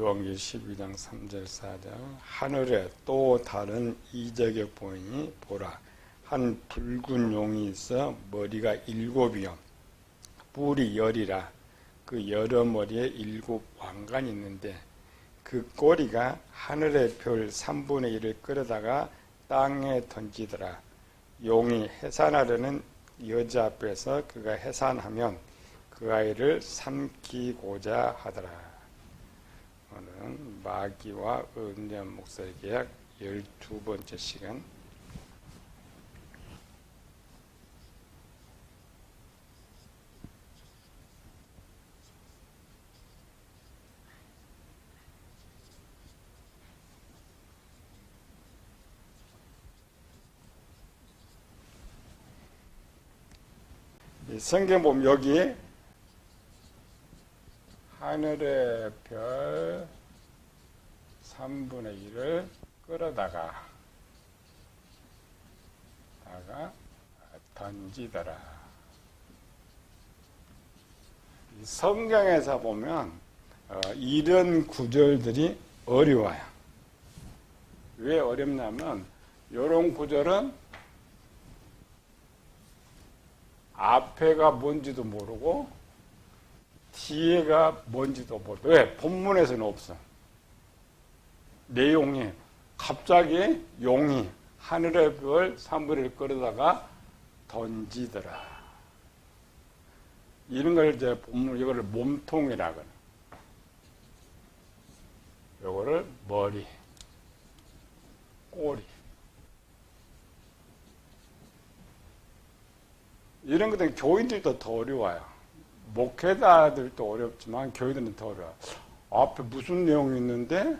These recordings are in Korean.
요한계시록 12장 3절 4절 하늘에 또 다른 이적의 보이니 보라 한 붉은 용이 있어 머리가 7이요 뿔이 10이라 그 여러 머리에 7 왕관이 있는데 그 꼬리가 하늘의 별 3분의 1을 끌어다가 땅에 던지더라. 용이 해산하려는 여자 앞에서 그가 해산하면 그 아이를 삼키고자 하더라. 오늘은 마귀와 은연 목사의 계약 12번째 시간. 성경 보면 여기 하늘의 별 3분의 1을 끌어다가 던지더라. 성경에서 보면 이런 구절들이 어려워요. 왜 어렵냐면 이런 구절은 앞에가 뭔지도 모르고 뒤에가 뭔지도 모르고 왜? 본문에서는 없어. 내용이 갑자기 용이 하늘의 별 3분의 1을 끌어다가 던지더라. 이런 걸 이제 본문 이거를 몸통이라 그래. 이거를 머리, 꼬리. 이런 것들은 교인들도 더 어려워요. 목회자들도 어렵지만 교인들은 더 어려워요. 앞에 무슨 내용이 있는데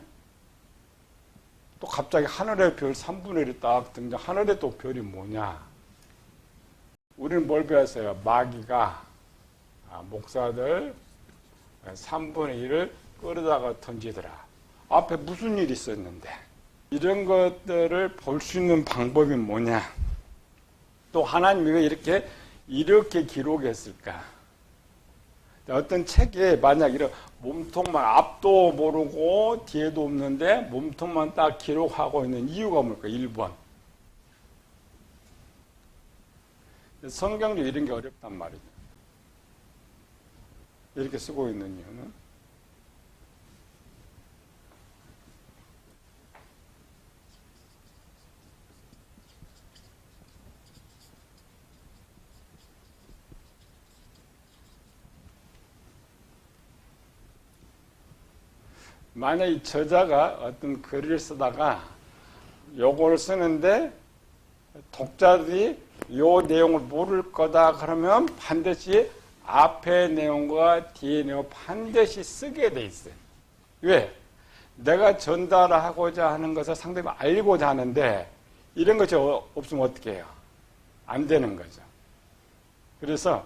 또 갑자기 하늘의 별 3분의 1이 딱 등장. 하늘에 또 별이 뭐냐? 우리는 뭘 배웠어요? 마귀가 목사들 3분의 1을 끌어다가 던지더라. 앞에 무슨 일이 있었는데 이런 것들을 볼 수 있는 방법이 뭐냐? 또 하나님이 왜 이렇게 기록했을까? 어떤 책에 만약 이런 몸통만 앞도 모르고 뒤에도 없는데 몸통만 딱 기록하고 있는 이유가 뭘까? 1번. 성경도 이런 게 어렵단 말이죠. 이렇게 쓰고 있는 이유는 만약 이 저자가 어떤 글을 쓰다가 요걸 쓰는데 독자들이 요 내용을 모를 거다 그러면 반드시 앞의 내용과 뒤의 내용을 반드시 쓰게 돼 있어요. 왜? 내가 전달하고자 하는 것을 상대방이 알고자 하는데 이런 것이 없으면 어떻게 해요? 안 되는 거죠. 그래서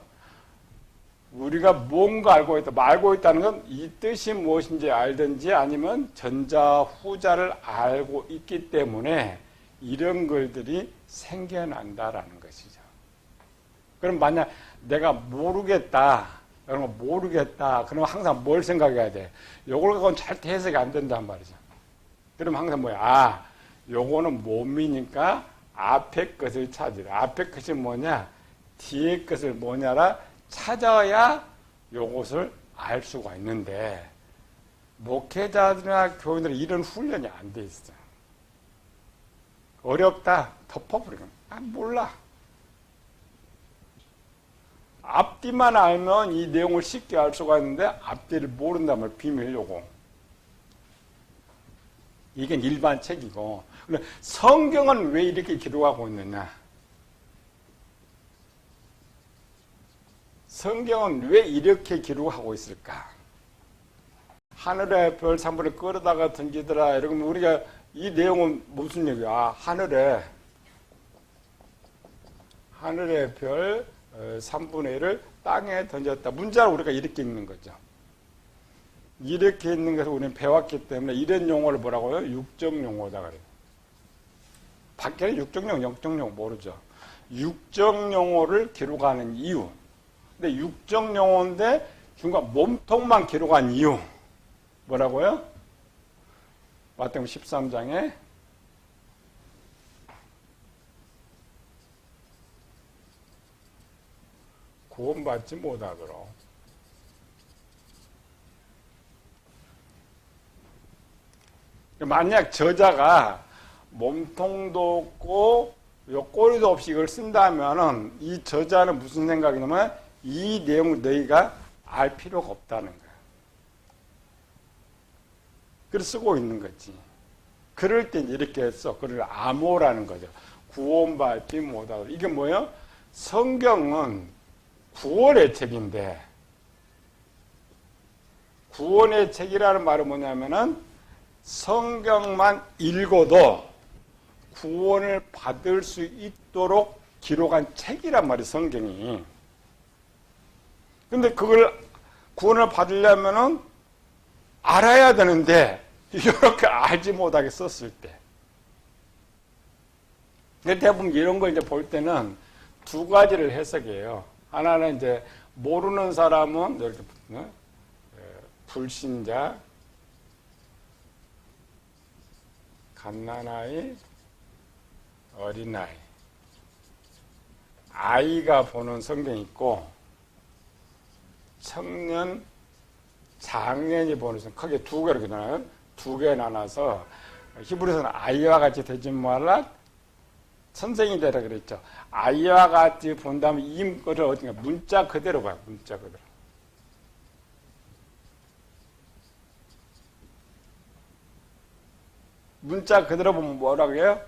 우리가 뭔가 알고 있다. 알고 있다는 건 이 뜻이 무엇인지 알든지 아니면 전자, 후자를 알고 있기 때문에 이런 글들이 생겨난다라는 것이죠. 그럼 만약 내가 모르겠다, 이런 거 모르겠다, 그러면 항상 뭘 생각해야 돼? 요걸 갖고는 절대 해석이 안 된단 말이죠. 그러면 항상 뭐야? 요거는 몸이니까 앞에 것을 찾으라. 앞에 것이 뭐냐? 뒤에 것을 뭐냐라 찾아야 요것을 알 수가 있는데 목회자들이나 교인들은 이런 훈련이 안 돼 있어. 어렵다. 덮어버리면 몰라. 앞뒤만 알면 이 내용을 쉽게 알 수가 있는데 앞뒤를 모른다면 비밀요고. 이게 일반 책이고. 성경은 왜 이렇게 기록하고 있느냐? 성경은 왜 이렇게 기록하고 있을까? 하늘의 별 3분을 끌어다가 던지더라. 이러면 우리가 이 내용은 무슨 얘기야? 하늘의 별 3분의 1을 땅에 던졌다. 문자를 우리가 이렇게 읽는 거죠. 이렇게 읽는 것을 우리는 배웠기 때문에 이런 용어를 뭐라고요? 육적 용어다 그래요. 밖에는 육적 용어, 영적 용어 모르죠. 육적 용어를 기록하는 이유. 근데 육적 용어인데 중간 몸통만 기록한 이유 뭐라고요? 마태복음 13장에 구원받지 못하도록. 만약 저자가 몸통도 없고 꼬리도 없이 이걸 쓴다면은 이 저자는 무슨 생각이냐면 이 내용을 너희가 알 필요가 없다는 거야. 그래서 쓰고 있는 거지. 그럴 땐 이렇게 써. 그걸 암호라는 거죠. 구원받지 못하도록. 이게 뭐예요? 성경은 구원의 책인데, 구원의 책이라는 말은 뭐냐면은 성경만 읽어도 구원을 받을 수 있도록 기록한 책이란 말이에요, 성경이. 근데 그걸 구원을 받으려면은 알아야 되는데, 이렇게 알지 못하게 썼을 때. 근데 대부분 이런 걸 이제 볼 때는 두 가지를 해석해요. 하나는 이제 모르는 사람은 이렇게 불신자, 갓난아이, 어린아이, 아이가 보는 성경이 있고 청년, 장년이 보는 성경, 크게 두 개로 나눠요. 두 개 나눠서 히브리서는 아이와 같이 되지 말라 선생이 되라 그랬죠. 아이와 같이 본다면 이 거를 어딘가 문자 그대로 봐요. 문자 그대로. 문자 그대로 보면 뭐라고 해요?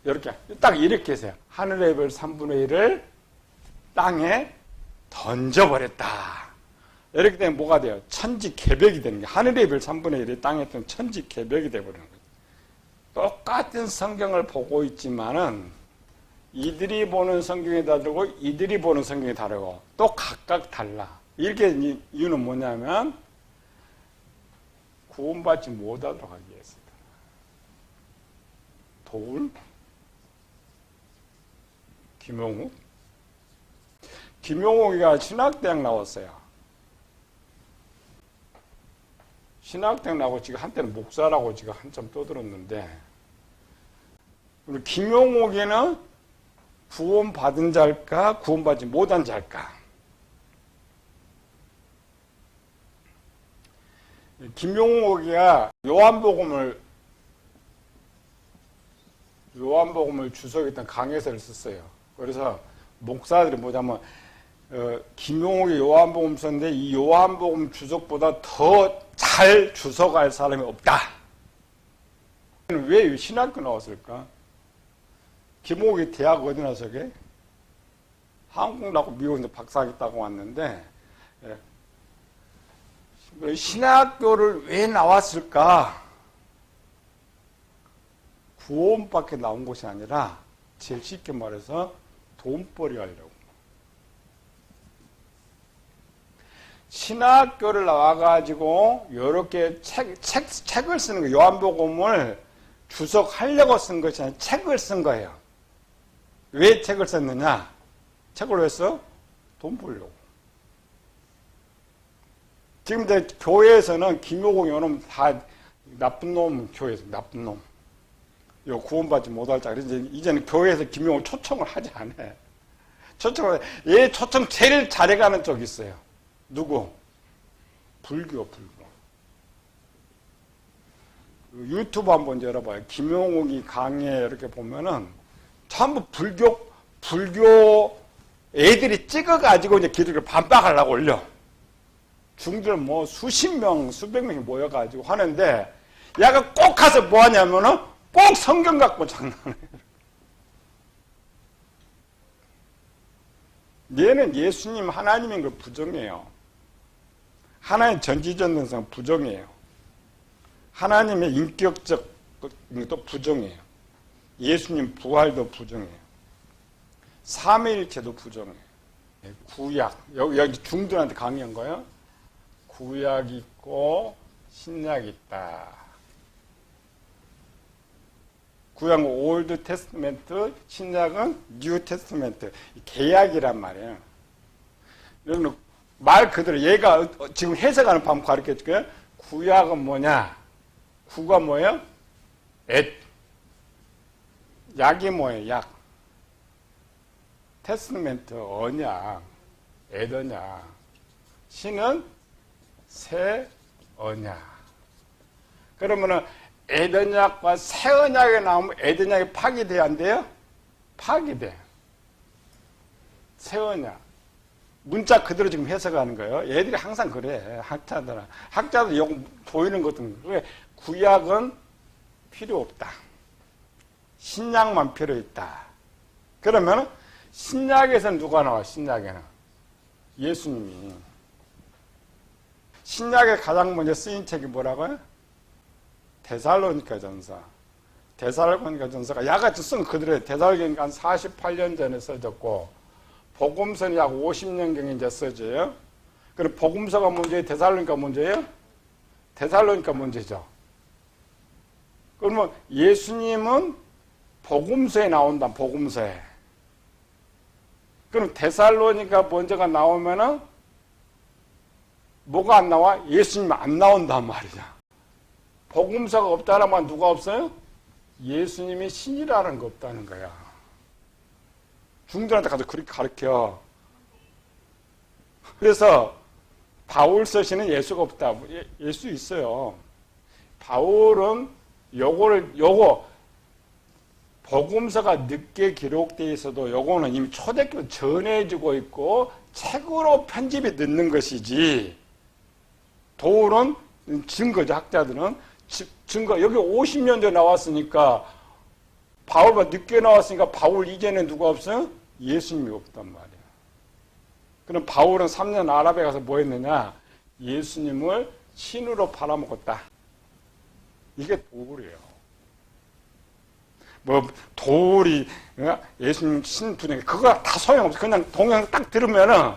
이렇게 딱 이렇게 해서요. 하늘의 별 3분의 1을 땅에 던져버렸다. 이렇게 되면 뭐가 돼요? 천지개벽이 되는 거예요. 하늘의 별 3분의 1이 땅에 있던 천지개벽이 되어버리는 거예요. 똑같은 성경을 보고 있지만은 이들이 보는 성경이 다르고 이들이 보는 성경이 다르고 또 각각 달라. 이렇게 이유는 뭐냐면 구원받지 못하도록 하기 위해서. 도울, 김용욱. 김용욱이가 신학대학 나왔어요. 신학대학 나오고 지금 한때는 목사라고 지금 한참 떠들었는데, 우리 김용옥에는 구원받은 자일까, 구원받지 못한 자일까? 김용옥이가 요한복음을 주석했던 강해서를 썼어요. 그래서 목사들이 뭐냐면 김용옥이 요한복음 썼는데 이 요한복음 주석보다 더 잘 주석할 사람이 없다. 왜 신학교 나왔을까? 김용옥이 대학 어디 나서게? 한국 나고 미국에서 박사하겠다고 왔는데 신학교를 왜 나왔을까? 구원밖에 나온 것이 아니라 제일 쉽게 말해서 돈벌이 하려고. 신학교를 나와가지고 이렇게 책을 쓰는 거예요. 요한복음을 주석하려고 쓴 것이 아니라 책을 쓴 거예요. 왜 책을 썼느냐? 책을 왜 써? 돈 벌려고. 지금 이제 교회에서는 김용옥 요놈 다 나쁜 놈, 교회에서 나쁜 놈. 요 구원받지 못할 자. 그래서 이제는 교회에서 김용옥 초청을 하지 않아. 얘 초청 제일 잘해가는 쪽이 있어요. 누구? 불교. 유튜브 한번 열어봐요. 김용옥이 강의 이렇게 보면은 전부 불교 애들이 찍어가지고 이제 기독교 반박하려고 올려. 중들 뭐 수십 명, 수백 명이 모여가지고 하는데 얘가 꼭 가서 뭐 하냐면은 꼭 성경 갖고 장난해요. 얘는 예수님 하나님인 걸 부정해요. 하나님 전지전능성 부정해요. 하나님의 인격적 것도 부정해요. 예수님 부활도 부정해요. 삼위일체도 부정해요. 구약, 여기 중들한테 강의한 거예요. 구약 있고 신약 있다. 구약은 올드 테스트멘트, 신약은 뉴 테스트멘트. 개약이란 말이에요. 여러분 말 그대로 얘가 지금 해석하는 방법 가르쳐 줄게요. 구약은 뭐냐? 구가 뭐예요? 앳. 약이 뭐예요? 약. 테스트멘트 언약. 앳 언약. 신은 새 언약. 그러면은 앳 언약과 새 언약이 나오면 앳 언약이 파기돼야 안 돼요? 파기돼. 새 언약. 문자 그대로 지금 해석하는 거예요. 얘들이 항상 그래. 학자들은. 학자들 이거 보이는 것도 왜 구약은 필요 없다. 신약만 필요 있다. 그러면 신약에서는 누가 나와? 신약에는 예수님이. 신약에 가장 먼저 쓰인 책이 뭐라고요? 데살로니가 전서. 데살로니가 전서가 야같이 쓴 그대로 데살로니가 한 48년 전에 써졌고 복음서는 약 50년경에 이제 써져요. 그리고 복음서가 문제예요? 데살로니가 문제예요? 데살로니가 문제죠. 그러면 예수님은 복음서에 나온다. 복음서에. 그럼 데살로니가 먼저가 나오면은 뭐가 안 나와? 예수님이 안 나온단 말이야. 복음서가 없다는 말 누가 없어요? 예수님이 신이라는 거 없다는 거야. 중들한테 가서 그렇게 가르쳐. 그래서 바울 서신은 예수가 없다. 예수 있어요. 바울은 요거 복음서가 늦게 기록되어 있어도 요거는 이미 초대교회 전해지고 있고 책으로 편집이 늦는 것이지. 도울은 증거죠. 학자들은 증거. 여기 50년 전에 나왔으니까 바울보다 늦게 나왔으니까 바울 이전에 누가 없어요? 예수님이 없단 말이에요. 그럼 바울은 3년 아랍에 가서 뭐 했느냐? 예수님을 신으로 팔아먹었다. 이게 도울이에요. 뭐 도울이 예수님 신분에 그거 다 소용없어. 그냥 동영상 딱 들으면은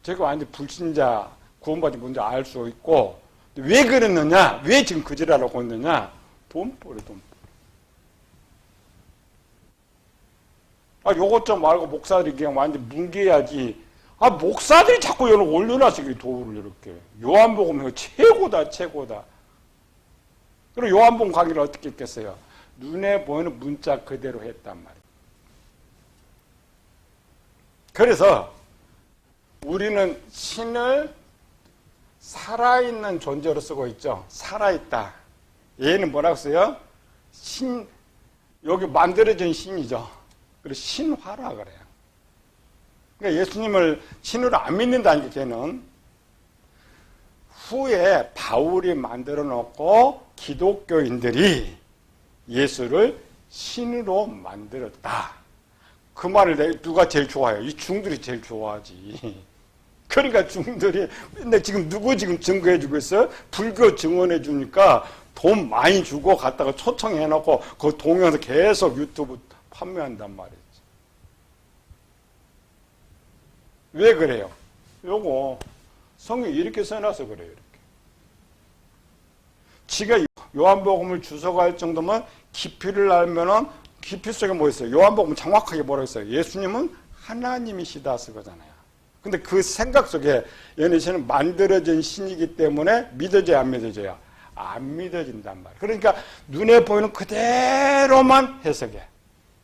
제가 완전 불신자 구원받지 뭔지 알 수 있고 왜 그랬느냐? 왜 지금 그 지랄하고 있느냐? 돈벌이. 요것 좀 말고 목사들이 그냥 완전 뭉개야지. 목사들이 자꾸 여기를 올려놨어, 도울을 이렇게. 요한복음 이거 최고다. 그리고 요한복음 강의를 어떻게 했겠어요? 눈에 보이는 문자 그대로 했단 말이에요. 그래서 우리는 신을 살아있는 존재로 쓰고 있죠. 살아있다. 얘는 뭐라고 써요? 여기 만들어진 신이죠. 그리고 신화라 그래요. 그러니까 예수님을 신으로 안 믿는다는 게 걔는 후에 바울이 만들어 놓고 기독교인들이 예수를 신으로 만들었다. 그 말을 누가 제일 좋아해요? 이 중들이 제일 좋아하지. 그러니까 중들이 근데 지금 누구 지금 증거해 주고 있어요? 불교 증언해 주니까 돈 많이 주고 갖다가 초청해 놓고 그 동영상 계속 유튜브 판매한단 말이지. 왜 그래요? 요거 성경이 이렇게 써놔서 그래요. 이렇게. 지가 요한복음을 주석할 정도면 깊이를 알면은 깊이 속에 뭐 있어요? 요한복음 정확하게 뭐라고 했어요? 예수님은 하나님이시다 쓰거잖아요. 근데 그 생각 속에 얘네 신은 만들어진 신이기 때문에 믿어져야 안 믿어져요? 안 믿어진단 말이에요. 그러니까 눈에 보이는 그대로만 해석해.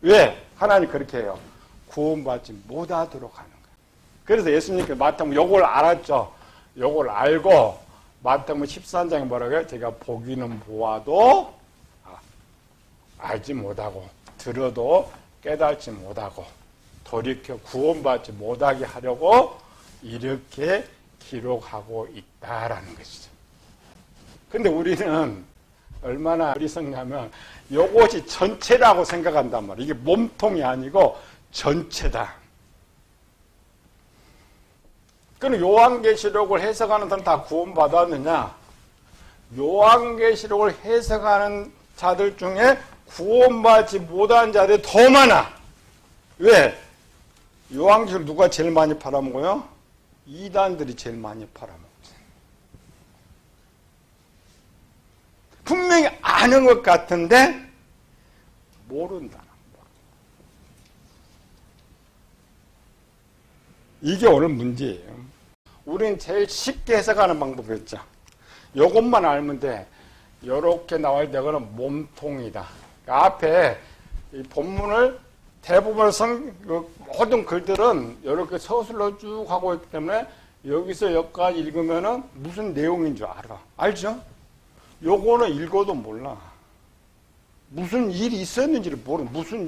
왜? 하나님 그렇게 해요. 구원받지 못하도록 하는 거예요. 그래서 예수님께서 마태복음 요걸 알았죠. 요걸 알고 마태복음 13장에 뭐라고 해요? 제가 보기는 보아도 알지 못하고 들어도 깨닫지 못하고 돌이켜 구원받지 못하게 하려고 이렇게 기록하고 있다라는 것이죠. 근데 우리는 얼마나 어리석냐면 요것이 전체라고 생각한단 말이에요. 이게 몸통이 아니고 전체다. 그럼 요한계시록을 해석하는 사람 다 구원받았느냐? 요한계시록을 해석하는 자들 중에 구원받지 못한 자들이 더 많아. 왜? 요한계시록 누가 제일 많이 팔아먹어요? 이단들이 제일 많이 팔아먹지. 분명히 아는 것 같은데 모른다. 이게 오늘 문제예요. 우리는 제일 쉽게 해석하는 방법이었죠. 이것만 알면 돼. 이렇게 나와야 되거는 몸통이다. 그러니까 앞에 이 본문을 대부분 모든 글들은 이렇게 서술로 쭉 하고 있기 때문에 여기서 여기까지 읽으면은 무슨 내용인 줄 알아. 알죠? 요거는 읽어도 몰라. 무슨 일이 있었는지를 모르. 무슨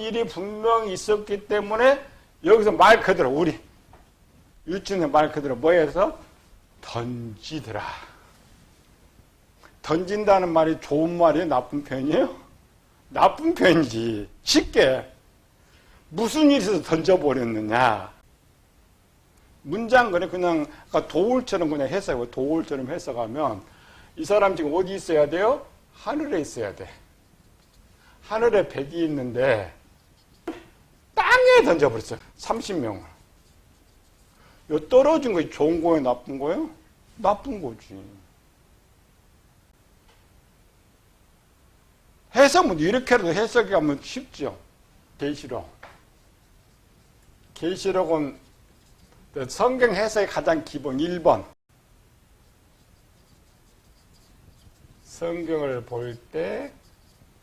일이 분명히 있었기 때문에 여기서 말 그대로 우리 유치원의 말 그대로 뭐해서 던지더라. 던진다는 말이 좋은 말이에요? 나쁜 편이에요? 나쁜 편이지. 쉽게 무슨 일이 있어서 던져버렸느냐. 문장근에 그냥 도울처럼 그냥 해석하고 도울처럼 해석하면 이 사람 지금 어디 있어야 돼요? 하늘에 있어야 돼. 하늘에 백이 있는데 땅에 던져버렸어요. 30명을. 요 떨어진 것이 좋은 거예요? 나쁜 거예요? 나쁜 거지. 해석은 이렇게라도 해석하면 쉽죠. 계시록. 계시록은 성경 해석의 가장 기본 1번. 성경을 볼 때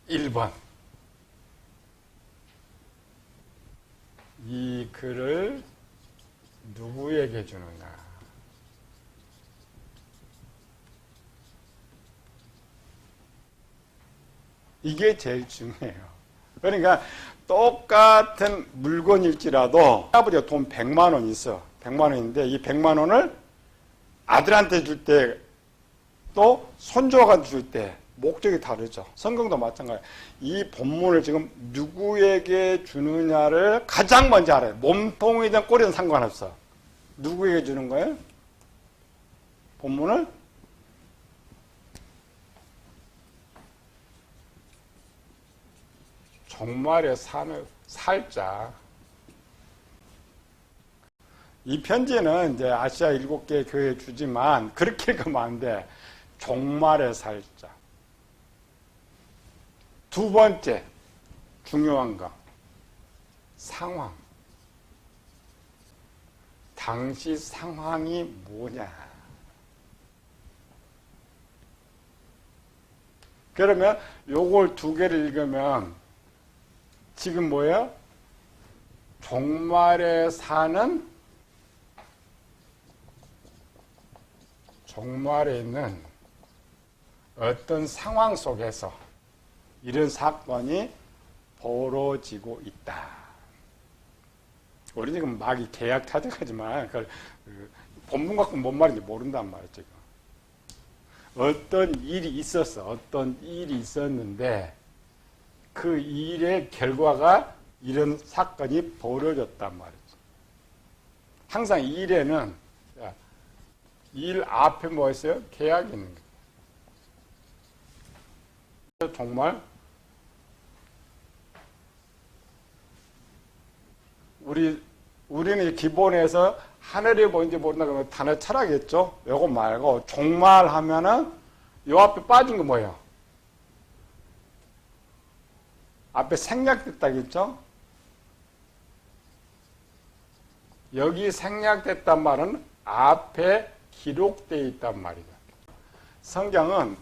1번. 이 글을 누구에게 주느냐. 이게 제일 중요해요. 그러니까 똑같은 물건일지라도 아버지가 돈 100만 원 있어. 100만 원인데 이 100만 원을 아들한테 줄 때 또 손주가 줄 때 목적이 다르죠. 성경도 마찬가지예요. 이 본문을 지금 누구에게 주느냐를 가장 먼저 알아요. 몸통이든 꼬리든 상관없어. 누구에게 주는 거예요? 본문을? 종말에 사는 살자. 이 편지는 이제 아시아 7개 교회에 주지만 그렇게 읽으면 안 돼. 종말에 살자. 두 번째 중요한 거. 상황. 당시 상황이 뭐냐. 그러면 요걸 두 개를 읽으면 지금 뭐예요? 종말에 사는 종말에 있는 어떤 상황 속에서 이런 사건이 벌어지고 있다. 우리 지금 막 이 계약 찾아가지만 본문 갖고 뭔 말인지 모른단 말이에요. 지금. 어떤 일이 있었어. 어떤 일이 있었는데 그 일의 결과가 이런 사건이 벌어졌단 말이죠. 항상 일에는 일 앞에 뭐 있어요? 계약이 있는 거예요. 정말 우리는 기본에서 하늘이 뭔지 모른다 그러면 단어 철학이겠죠? 요거 말고 종말 하면은 요 앞에 빠진 거 뭐예요? 앞에 생략됐다겠죠? 여기 생략됐단 말은 앞에 기록되어 있단 말이다. 성경은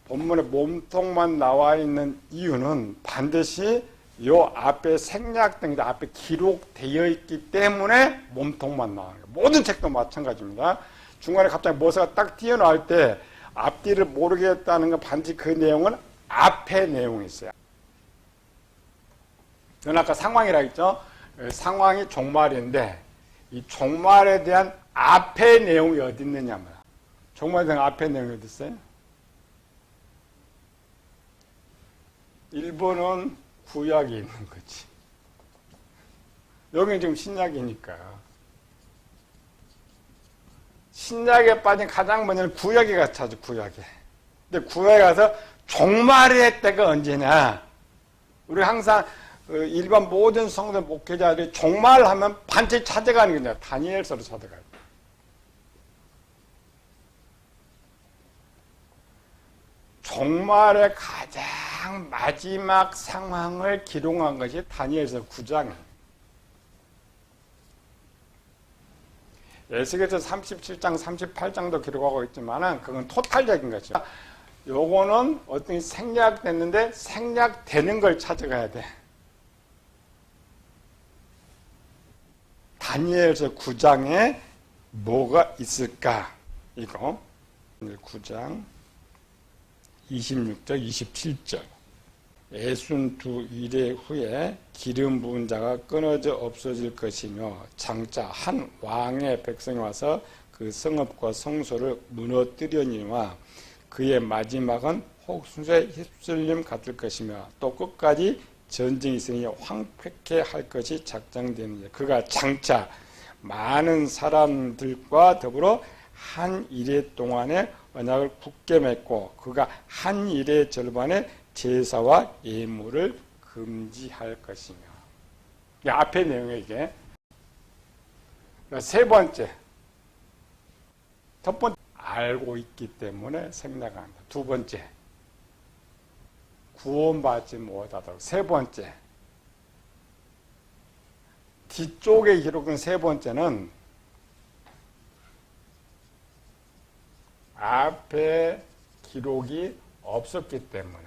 본문에 몸통만 나와 있는 이유는 반드시 요 앞에 생략된 게 앞에 기록되어 있기 때문에 몸통만 나와요. 모든 책도 마찬가지입니다. 중간에 갑자기 뭐가 딱 튀어나올 때 앞뒤를 모르겠다는 건 반드시 그 내용은 앞에 내용이 있어요. 저는 아까 상황이라 했죠. 상황이 종말인데 이 종말에 대한 앞에 내용이 어디 있느냐면 종말에 대한 앞에 내용이 어디 있어요? 1번은 구약이 있는 거지. 여기는 지금 신약이니까. 신약에 빠진 가장 먼저는 구약에 가서 구약에. 근데 구약에 가서 종말의 때가 언제냐. 우리 항상 일반 모든 성도 목회자들이 종말하면 반드시 찾아가는 거냐. 다니엘서로 찾아가요. 종말의 가장 마지막 상황을 기록한 것이 다니엘서 9장이에요. 에스겔서 37장, 38장도 기록하고 있지만 그건 토탈적인 것이죠. 요거는 어떤 생략됐는데 생략되는 걸 찾아가야 돼. 다니엘서 9장에 뭐가 있을까? 이거 9장 26절 27절 애순 두 이래 후에 기름 부은 자가 끊어져 없어질 것이며 장차 한 왕의 백성이 와서 그 성읍과 성소를 무너뜨려니와 그의 마지막은 홍수에 휩쓸림 같을 것이며 또 끝까지 전쟁이 있으니 황폐케 할 것이 작정되는 그가 장차 많은 사람들과 더불어 한 이래 동안에 언약을 굳게 맺고 그가 한 이래 절반에 제사와 예물을 금지할 것이며 이 앞에 내용이 이게 세 번째 첫 번째 알고 있기 때문에 생략한다. 두 번째 구원받지 못하도록. 세 번째 뒤쪽에 기록된 세 번째는 앞에 기록이 없었기 때문에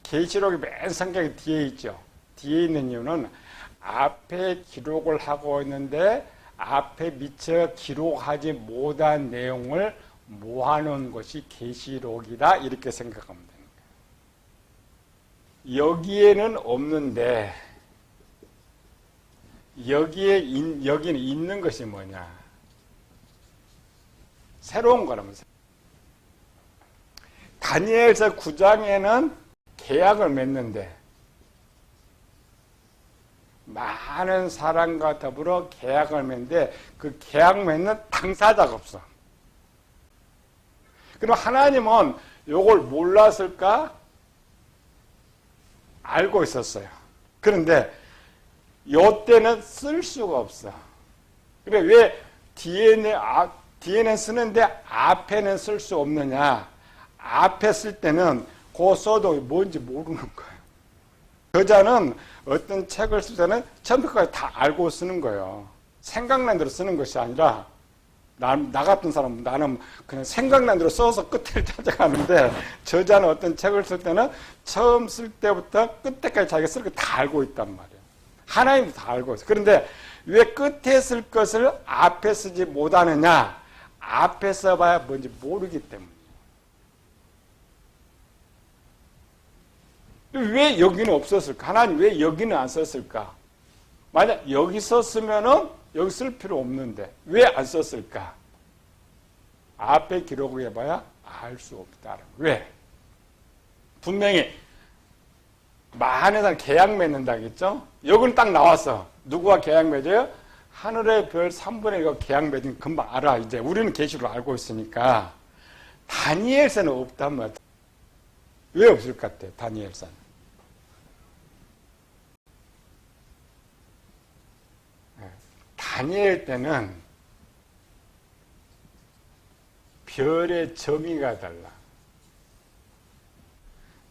계시록이 맨 성경에 뒤에 있죠. 뒤에 있는 이유는 앞에 기록을 하고 있는데 앞에 미처 기록하지 못한 내용을 모아놓은 것이 계시록이다 이렇게 생각하면 되는 거예요. 여기에는 없는데 여기는 있는 것이 뭐냐? 새로운 거라면서. 다니엘서 9장에는 계약을 맺는데 많은 사람과 더불어 계약을 맺는데 그 계약 맺는 당사자가 없어. 그럼 하나님은 이걸 몰랐을까? 알고 있었어요. 그런데 이때는 쓸 수가 없어. 그래 왜 뒤에는 쓰는데 앞에는 쓸 수 없느냐? 앞에 쓸 때는 그 써도 뭔지 모르는 거예요. 저자는 어떤 책을 쓸 때는 처음부터 다 알고 쓰는 거예요. 생각난 대로 쓰는 것이 아니라 나 같은 사람은 나는 그냥 생각난 대로 써서 끝을 찾아가는데 저자는 어떤 책을 쓸 때는 처음 쓸 때부터 끝에까지 자기가 쓸 거 다 알고 있단 말이에요. 하나님도 다 알고 있어요. 그런데 왜 끝에 쓸 것을 앞에 쓰지 못하느냐? 앞에 써봐야 뭔지 모르기 때문에. 왜 여기는 없었을까? 하나님 왜 여기는 안 썼을까? 만약 여기 썼으면은 여기 쓸 필요 없는데 왜 안 썼을까? 앞에 기록을 해봐야 알 수 없다. 왜? 분명히 많은 사람 계약 맺는다겠죠? 여기는 딱 나왔어. 누구와 계약 맺어요? 하늘의 별 3분의 1과 계약 맺은 금방 알아. 이제 우리는 계시로 알고 있으니까. 다니엘서는 없단 말이야. 왜 없을 것 같아? 다니엘서는. 다니엘 때는 별의 정의가 달라.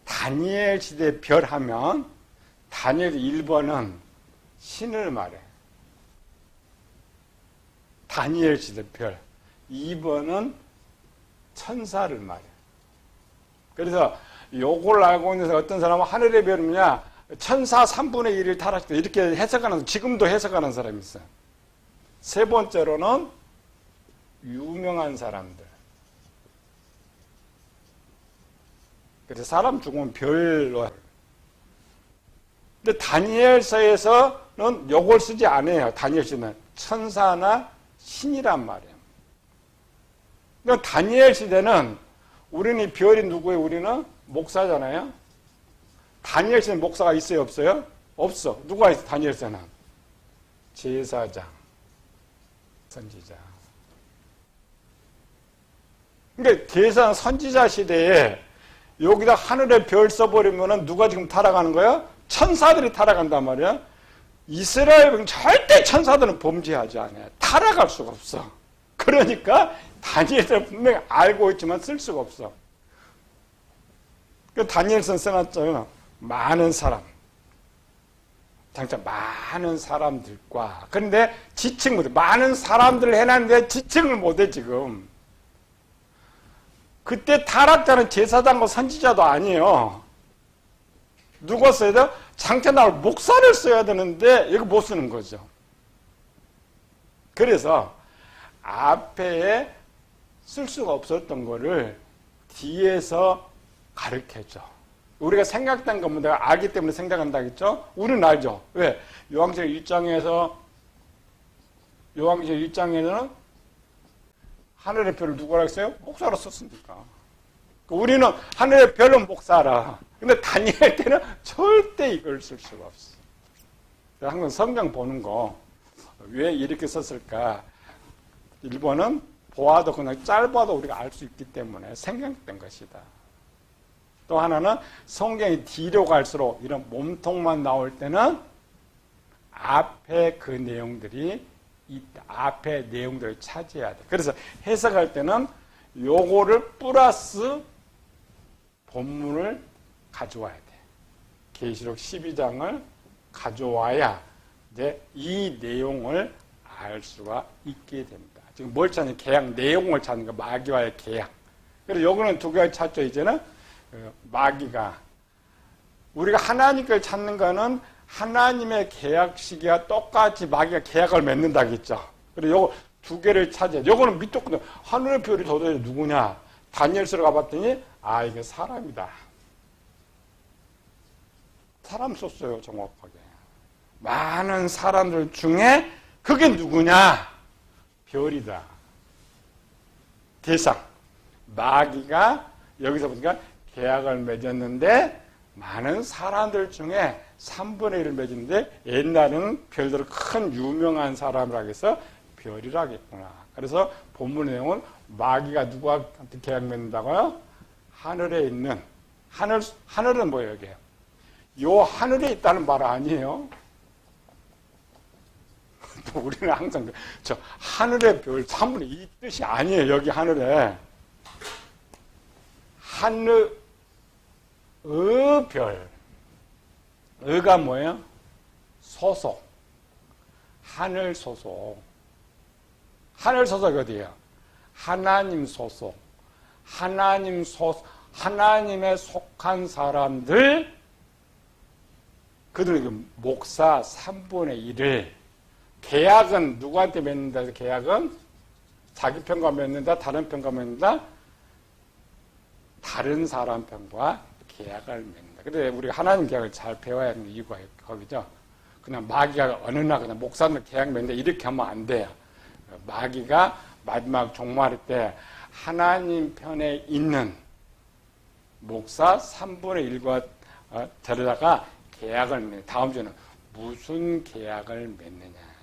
다니엘 시대 별 하면 다니엘 1번은 신을 말해. 다니엘 시대 별. 2번은 천사를 말해. 그래서 요걸 알고 있는 어떤 사람은 하늘의 별이냐 천사 3분의 1을 타락시켰다 이렇게 해석하는, 지금도 해석하는 사람이 있어요. 세 번째로는 유명한 사람들. 그래서 사람 죽으면 별로. 근데 다니엘서에서는 요걸 쓰지 않아요. 다니엘서는 천사나 신이란 말이에요. 그러니까 다니엘 시대는 우리는 별이 누구예요? 우리는 목사잖아요. 다니엘 시대는 목사가 있어요? 없어요? 없어. 누가 있어? 다니엘서는 제사장, 선지자. 그러니까 제사장, 선지자 시대에 여기다 하늘의 별 써버리면은 누가 지금 타락하는 거야? 천사들이 타락한단 말이야. 이스라엘은 절대 천사들은 범죄하지 않아요. 타락할 수가 없어. 그러니까 다니엘서는 분명히 알고 있지만 쓸 수가 없어. 그 다니엘서는 써놨잖아요. 많은 사람. 장차 많은 사람들과, 그런데 지칭 못해. 많은 사람들을 해놨는데 지칭을 못해, 지금. 그때 타락자는 제사장과 선지자도 아니에요. 누가 써야 돼요? 장차 나올 목사를 써야 되는데, 이거 못 쓰는 거죠. 그래서 앞에 쓸 수가 없었던 거를 뒤에서 가르쳐줘. 우리가 생각된 것만 내가 알기 때문에 생각한다 했죠? 우리는 알죠? 왜? 요한계시록 1장에서는 하늘의 별을 누구라 했어요? 목사라 썼으니까. 우리는 하늘의 별은 목사라. 근데 다니엘 때는 절대 이걸 쓸 수가 없어. 항상 성경 보는 거 왜 이렇게 썼을까? 1번은 보아도 그냥 짧아도 우리가 알 수 있기 때문에 생각된 것이다. 또 하나는 성경이 뒤로 갈수록 이런 몸통만 나올 때는 앞에 그 내용들이 앞에 내용들을 차지해야 돼. 그래서 해석할 때는 요거를 플러스 본문을 가져와야 돼. 계시록 12장을 가져와야 이제 이 내용을 알 수가 있게 됩니다. 지금 뭘 찾는 계약 내용을 찾는 거, 마귀와의 계약. 그래서 요거는 두 가지 찾죠. 이제는 마귀가 우리가 하나님을 찾는 거는 하나님의 계약 시기와 똑같이 마귀가 계약을 맺는다고 했죠. 그리고 요거 두 개를 찾아야 돼. 요거는 밑도 하늘의 별이 도대체 누구냐? 다니엘서로 가봤더니 아 이게 사람이다. 사람 썼어요. 정확하게. 많은 사람들 중에 그게 누구냐? 별이다. 대상. 마귀가 여기서 보니까 계약을 맺었는데 많은 사람들 중에 3분의 1을 맺었는데 옛날에는 별들은 큰 유명한 사람이라고 해서 별이라고 했구나. 그래서 본문 내용은 마귀가 누구한테 계약 맺는다고요? 하늘에 있는 하늘은 뭐예요? 이게? 요 하늘에 있다는 말 아니에요? 우리는 항상 저 하늘의 별 3분의 2 뜻이 아니에요. 여기 하늘에 하늘의 별. 의가 뭐예요? 소속. 하늘 소속. 하늘 소속이 어디예요? 하나님 소속. 하나님에 속한 사람들, 그들은 목사 3분의 1을 계약은 누구한테 맺는다 해서 계약은 자기 편과 맺는다, 다른 편과 맺는다, 다른 사람 편과 계약을 맺는다. 근데 우리가 하나님 계약을 잘 배워야 하는 이유가 거기죠. 그냥 마귀가 어느 날 그냥 목사님 계약 맺는다 이렇게 하면 안 돼요. 마귀가 마지막 종말일 때 하나님 편에 있는 목사 3분의 1과 데려다가 계약을 맺는. 다음 주에는 무슨 계약을 맺느냐.